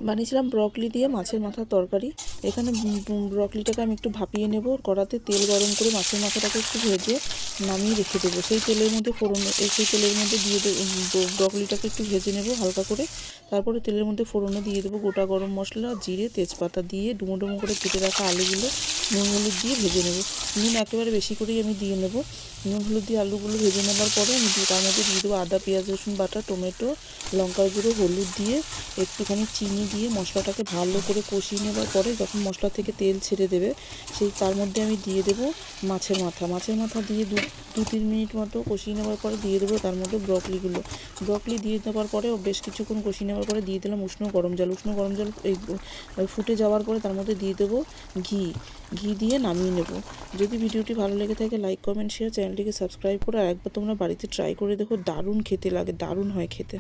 বানিয়েছিলাম ব্রকলি দিয়ে মাছের মাথার তরকারি। এখানে ব্রকলিটাকে আমি একটু ভাপিয়ে নেব, কড়াতে তেল গরম করে মাছের মাথাটাকে একটু ভেজে নামিয়ে রেখে দেবো। সেই তেলের মধ্যে সেই তেলের মধ্যে দিয়ে দেবো, ব্রকলিটাকে একটু ভেজে নেব হালকা করে। তারপরে তেলের মধ্যে ফোড়নে দিয়ে দেবো গোটা গরম মশলা, জিরে, তেজপাতা দিয়ে ডুমো ডুমো করে কেটে রাখা আলুগুলো নুন হলুদ দিয়ে ভেজে নেব। নুন একেবারে বেশি করেই আমি দিয়ে নেব। নুন হলুদ দিয়ে আলুগুলো ভেজে নেবার পরে আমি তার মধ্যে দিয়ে দেবো আদা, পেঁয়াজ, রসুন বাটা, টমেটো, লঙ্কার গুঁড়ো, হলুদ দিয়ে একটুখানি চিনি দিয়ে মশলাটাকে ভালো করে কষিয়ে নেবার পরে যখন মশলা থেকে তেল ছেড়ে দেবে, তার মধ্যে আমি দিয়ে দেবো মাছের মাথা দিয়ে দু তিন মিনিট মতো কষিয়ে নেওয়ার পরে দিয়ে দেবো তার মধ্যে ব্রকলি দিয়ে দেওয়ার পরে বেশ কিছুক্ষণ কষিয়ে নেওয়ার পরে দিয়ে দিলাম উষ্ণ গরম জল এই ফুটে যাওয়ার পরে তার মধ্যে দিয়ে দেবো ঘি দিয়ে নামিয়ে নেব। যদি ভিডিওটি ভালো লেগে থাকে লাইক, কমেন্ট, শেয়ার, চ্যানেলটিকে সাবস্ক্রাইব করে আর একবার তোমরা বাড়িতে ট্রাই করে দেখো, দারুণ খেতে লাগে, দারুণ হয় খেতে।